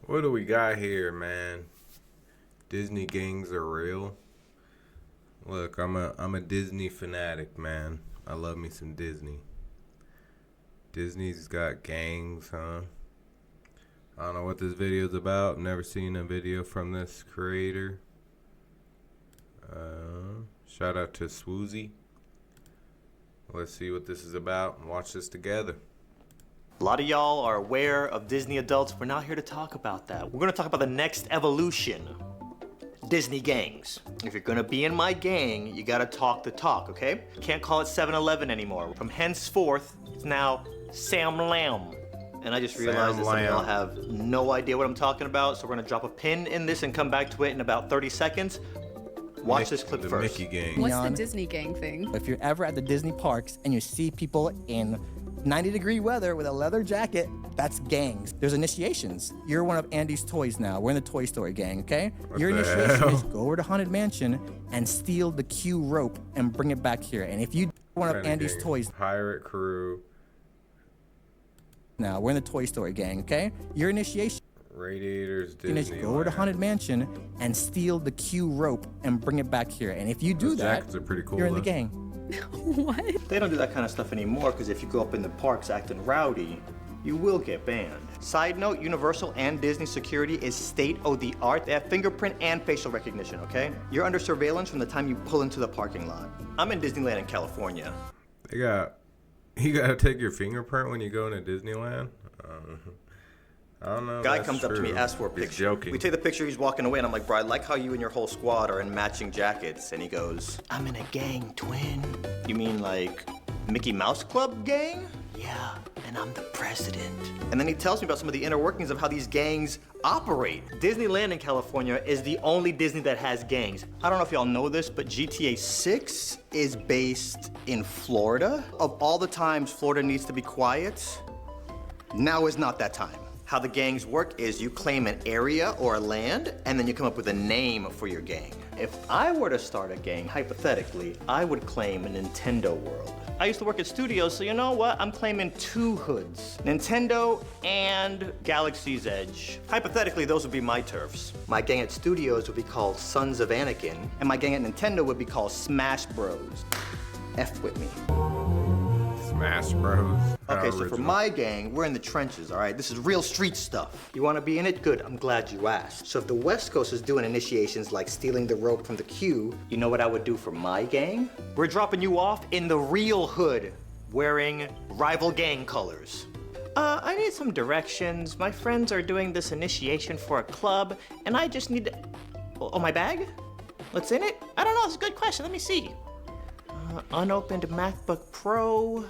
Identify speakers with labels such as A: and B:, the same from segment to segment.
A: What do we got here, man? Disney gangs are real. Look, I'm a Disney fanatic, man. I love me some Disney. Disney's got gangs, huh? I don't know what this video's about. Never seen a video from this creator. Shout out to sWooZie. Let's see what this is about and watch this together.
B: A lot of y'all are aware of Disney adults. We're not here to talk about that. We're gonna talk about the next evolution. Disney gangs. If you're gonna be in my gang, you gotta talk the talk, okay? Can't call it 7-Eleven anymore. From henceforth, it's now Sam Lamb. And I just realized that some of y'all have no idea what I'm talking about, so we're gonna drop a pin in this and come back to it in about 30 seconds. Watch this clip first.
A: Mickey gang.
C: What's the Disney gang thing?
D: If you're ever at the Disney parks and you see people in 90-degree weather with a leather jacket, that's gangs. There's initiations. You're one of Andy's toys now. We're in the Toy Story gang, okay? Your initiation is go over to Haunted Mansion and steal the Q rope and bring it back here. And if you one of Andy's toys,
A: Pirate Crew.
D: now we're in the Toy Story gang, okay? Your initiation
A: Radiators,
D: is
A: Disney.
D: go over to Haunted Mansion and steal the Q rope and bring it back here. And if you do
A: Those
D: that,
A: jackets are pretty cool,
D: you're in the
A: though.
D: gang.
C: What?
B: They don't do that kind of stuff anymore, because if you go up in the parks acting rowdy, you will get banned. Side note, Universal and Disney security is state-of-the-art. They have fingerprint and facial recognition, okay? You're under surveillance from the time you pull into the parking lot. I'm in Disneyland in California.
A: You gotta take your fingerprint when you go into Disneyland? I don't know.
B: Guy comes up to me, asks for a
A: He's
B: picture.
A: joking.
B: We take the picture, he's walking away, and I'm like, bro, I like how you and your whole squad are in matching jackets. And he goes, I'm in a gang, twin. You mean like Mickey Mouse Club gang? Yeah, and I'm the president. And then he tells me about some of the inner workings of how these gangs operate. Disneyland in California is the only Disney that has gangs. I don't know if y'all know this, but GTA 6 is based in Florida. Of all the times Florida needs to be quiet, now is not that time. How the gangs work is you claim an area or a land, and then you come up with a name for your gang. If I were to start a gang, hypothetically, I would claim a Nintendo World. I used to work at studios, so you know what? I'm claiming two hoods. Nintendo and Galaxy's Edge. Hypothetically, those would be my turfs. My gang at studios would be called Sons of Anakin, and my gang at Nintendo would be called Smash Bros. F with me.
A: Smash Bros.
B: Okay, so for my gang, we're in the trenches, all right? This is real street stuff. You wanna be in it? Good, I'm glad you asked. So if the West Coast is doing initiations like stealing the rope from the queue, you know what I would do for my gang? We're dropping you off in the real hood, wearing rival gang colors. I need some directions. My friends are doing this initiation for a club, and I just need to... Oh, my bag? What's in it? I don't know, it's a good question, let me see. Unopened MacBook Pro.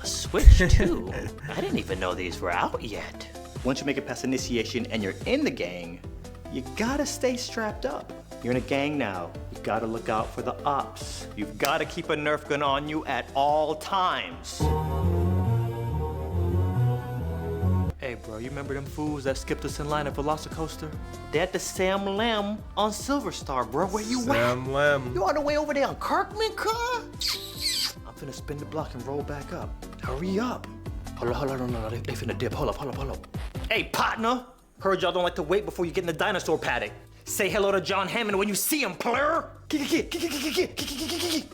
B: A Switch 2? I didn't even know these were out yet. Once you make it past initiation and you're in the gang, you gotta stay strapped up. You're in a gang now. You gotta look out for the ops. You've gotta keep a Nerf gun on you at all times. Hey bro, you remember them fools that skipped us in line at Velocicoaster? They had the Sam Lamb on Silver Star, bro. Where you at?
A: Sam Lamb.
B: You on the way over there on Kirkman, car? I'm finna spin the block and roll back up. Hurry up. Hold on. They finna dip. Hold up. Hey, partner. Heard y'all don't like to wait before you get in the dinosaur paddock. Say hello to John Hammond when you see him, plur.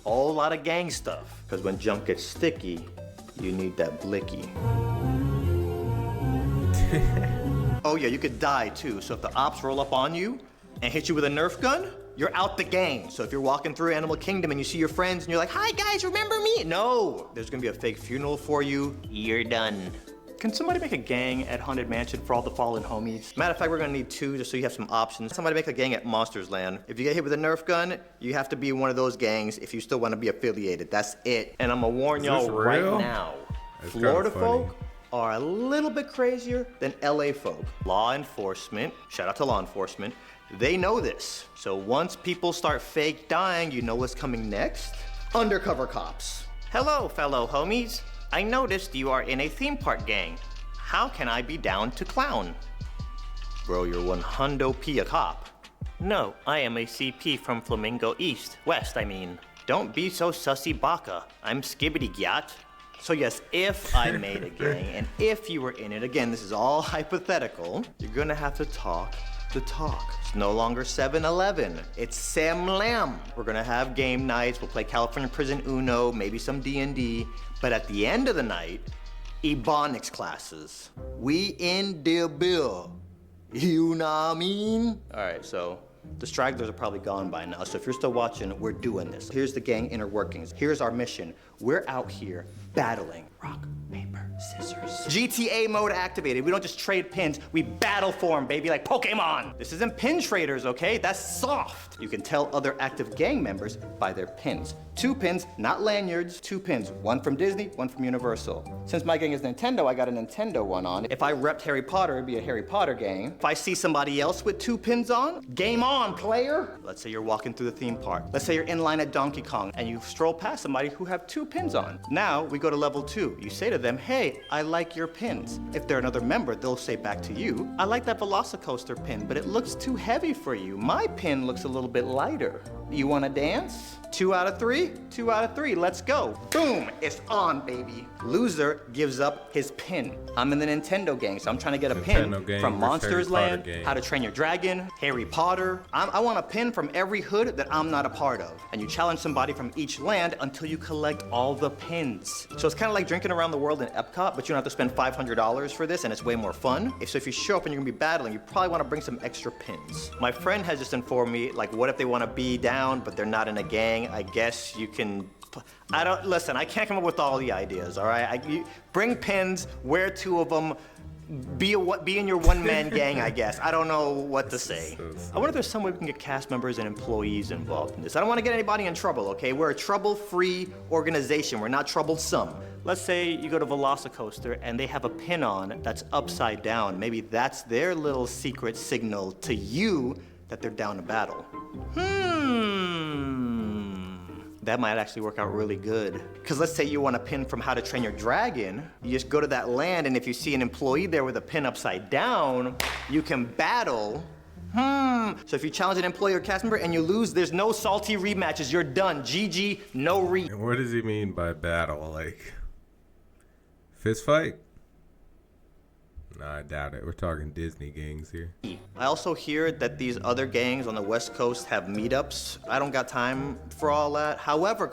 B: Whole lot of gang stuff. Cause when junk gets sticky, you need that blicky. Oh yeah, you could die too. So if the ops roll up on you and hit you with a Nerf gun, you're out the game. So if you're walking through Animal Kingdom and you see your friends and you're like, hi guys, remember me? No, there's gonna be a fake funeral for you. You're done. Can somebody make a gang at Haunted Mansion for all the fallen homies? Matter of fact, we're gonna need two just so you have some options. Somebody make a gang at Monsters Land. If you get hit with a Nerf gun, you have to be one of those gangs if you still wanna be affiliated. That's it. And I'm gonna warn y'all right now.
A: That's
B: Florida
A: kinda funny.
B: folk are a little bit crazier than LA folk. Law enforcement, shout out to law enforcement, they know this. So once people start fake dying, you know what's coming next? Undercover cops. Hello, fellow homies. I noticed you are in a theme park gang. How can I be down to clown? Bro, you're one hundo P a cop. No, I am a CP from Flamingo East, West, I mean. Don't be so sussy baka. I'm Skibbity Gyat. So yes, if I made a gang and if you were in it, again, this is all hypothetical, you're gonna have to talk the talk. It's no longer 7-Eleven, it's Sam Lamb. We're gonna have game nights, we'll play California Prison Uno, maybe some D&D, but at the end of the night, Ebonics classes. We in the bill. You know what I mean? All right, so the stragglers are probably gone by now, so if you're still watching, we're doing this. Here's the gang inner workings. Here's our mission. We're out here battling. Rock, paper, scissors. GTA mode activated. We don't just trade pins, we battle for them, baby, like Pokemon. This isn't pin traders, okay? That's soft. You can tell other active gang members by their pins. 2 pins, not lanyards, 2 pins. 1 from Disney, 1 from Universal. Since my gang is Nintendo, I got a Nintendo one on. If I repped Harry Potter, it'd be a Harry Potter gang. If I see somebody else with 2 pins on, game on, player. Let's say you're walking through the theme park. Let's say you're in line at Donkey Kong and you stroll past somebody who have 2 pins on. Now we go to level 2. You say to them, hey, I like your pins. If they're another member, they'll say back to you, I like that Velocicoaster pin, but it looks too heavy for you. My pin looks a little bit lighter. You wanna dance? 2 out of 3? 2 out of 3, let's go. Boom, it's on, baby. Loser gives up his pin. I'm in the Nintendo gang, so I'm trying to get a pin from Monsters Land, How to Train Your Dragon, Harry Potter. I want a pin from every hood that I'm not a part of. And you challenge somebody from each land until you collect all the pins. So it's kind of like drinking around the world in Epcot, but you don't have to spend $500 for this, and it's way more fun. So if you show up and you're gonna be battling, you probably wanna bring some extra pins. My friend has just informed me, like, what if they wanna be down, but they're not in a gang? I guess you can, listen, I can't come up with all the ideas, all right? Bring pins, wear 2 of them, be in your one-man gang, I guess. I don't know what to say. I wonder if there's some way we can get cast members and employees involved in this. I don't want to get anybody in trouble, okay? We're a trouble-free organization. We're not troublesome. Let's say you go to Velocicoaster and they have a pin on that's upside down. Maybe that's their little secret signal to you that they're down to battle. That might actually work out really good. Because let's say you want a pin from How to Train Your Dragon, you just go to that land, and if you see an employee there with a pin upside down, you can battle. So if you challenge an employee or cast member and you lose, there's no salty rematches. You're done. GG, no re.
A: And what does he mean by battle? Like, fist fight? Nah, I doubt it. We're talking Disney gangs here.
B: I also hear that these other gangs on the West Coast have meetups. I don't got time for all that. However,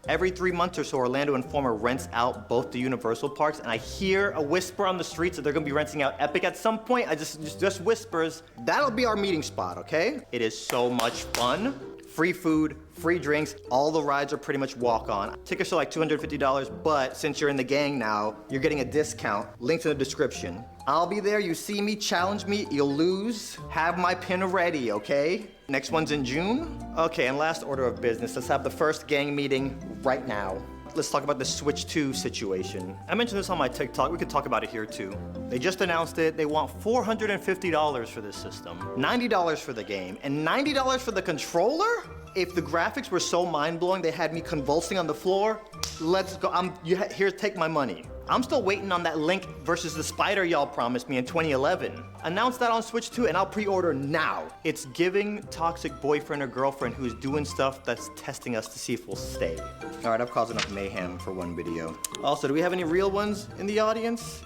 B: every 3 months or so, Orlando Informer rents out both the Universal parks, and I hear a whisper on the streets that they're gonna be renting out Epic at some point. Just whispers. That'll be our meeting spot, okay? It is so much fun. Free food, free drinks, all the rides are pretty much walk-on. Tickets are like $250, but since you're in the gang now, you're getting a discount. Link's in the description. I'll be there, you see me, challenge me, you'll lose. Have my pin ready, okay? Next one's in June? Okay, and last order of business, let's have the first gang meeting right now. Let's talk about the Switch 2 situation. I mentioned this on my TikTok, we could talk about it here too. They just announced it, they want $450 for this system, $90 for the game, and $90 for the controller? If the graphics were so mind-blowing they had me convulsing on the floor, let's go, here, take my money. I'm still waiting on that Link versus the Spider y'all promised me in 2011. Announce that on Switch 2 and I'll pre-order now. It's giving toxic boyfriend or girlfriend who's doing stuff that's testing us to see if we'll stay. All right, I've caused enough mayhem for one video. Also, do we have any real ones in the audience?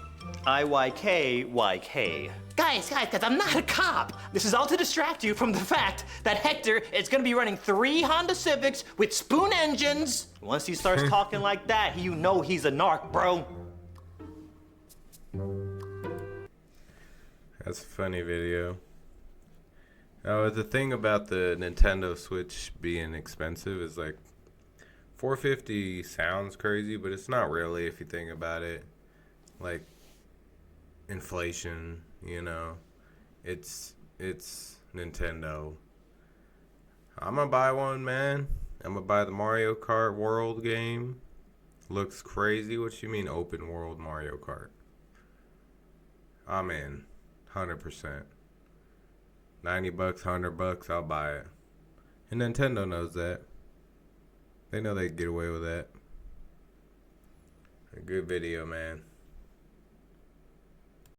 B: IYK. Guys, because I'm not a cop. This is all to distract you from the fact that Hector is gonna be running 3 Honda Civics with spoon engines. Once he starts talking like that, you know he's a narc, bro.
A: That's a funny video. Oh, the thing about the Nintendo Switch being expensive is like $450 sounds crazy, but it's not really if you think about it. Like inflation, you know. It's Nintendo. I'm gonna buy one, man. I'm gonna buy the Mario Kart World game. Looks crazy. What you mean open world Mario Kart? I'm in. 100%. $90, $100, I'll buy it. And Nintendo knows that. They know they can get away with that. A good video, man.